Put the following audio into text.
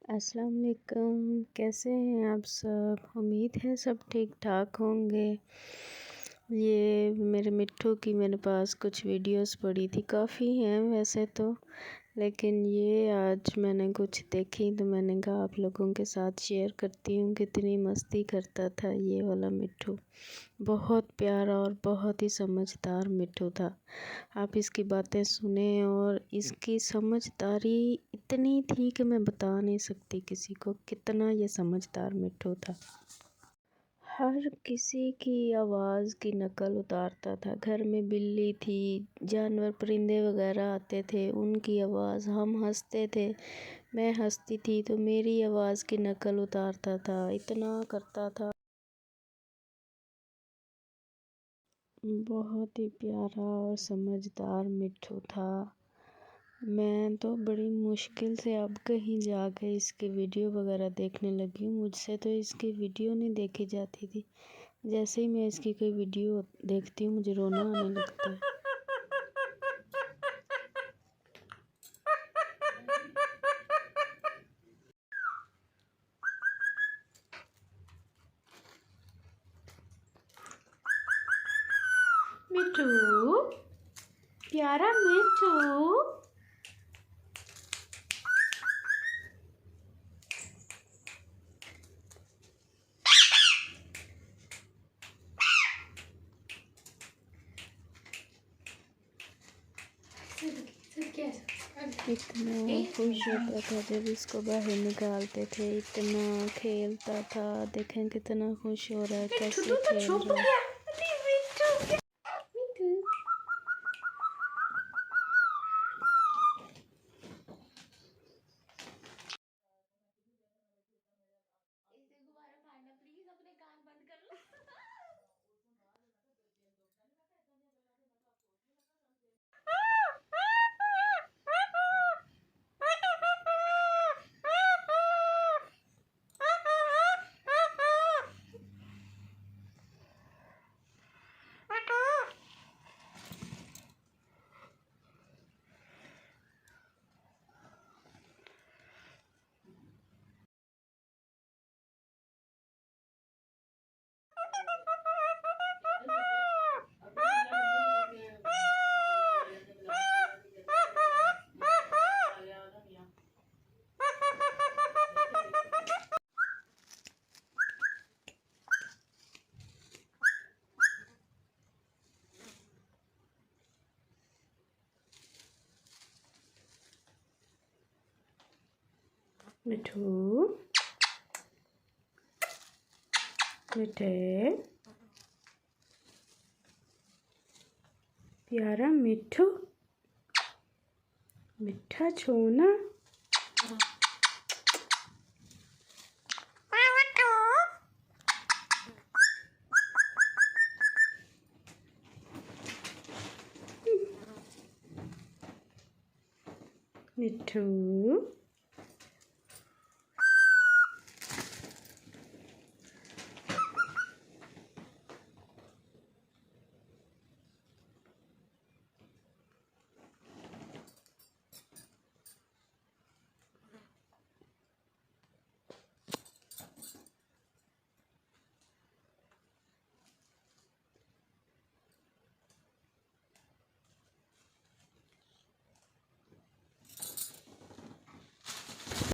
अस्सलाम वालेकुम। कैसे हैं आप सब? उम्मीद है सब ठीक ठाक होंगे। ये मेरे मिट्ठू की मेरे पास कुछ वीडियोस पड़ी थी, काफ़ी हैं वैसे तो, लेकिन ये आज मैंने कुछ देखी तो मैंने कहा आप लोगों के साथ शेयर करती हूँ। कितनी मस्ती करता था ये वाला मिट्ठू, बहुत प्यारा और बहुत ही समझदार मिट्ठू था। आप इसकी बातें सुने और इसकी समझदारी इतनी थी कि मैं बता नहीं सकती किसी को, कितना ये समझदार मिट्ठू था। हर किसी की आवाज़ की नकल उतारता था। घर में बिल्ली थी, जानवर परिंदे वगैरह आते थे, उनकी आवाज़, हम हंसते थे, मैं हंसती थी तो मेरी आवाज़ की नकल उतारता था। इतना करता था, बहुत ही प्यारा और समझदार मिट्ठू था। मैं तो बड़ी मुश्किल से अब कहीं जाके इसकी वीडियो वगैरह देखने लगी हूँ। मुझसे तो इसकी वीडियो नहीं देखी जाती थी। जैसे ही मैं इसकी कोई वीडियो देखती हूँ मुझे रोना आने लगता है। मिट्ठू, प्यारा मिट्ठू। इतना खुश होता था जब इसको बाहर निकालते थे, इतना खेलता था। देखें कितना खुश हो रहा है, कैसे खेल रहा है। मिट्ठू, मिठे, प्यारा मिट्ठू, मिठा छोना। मिट्ठू।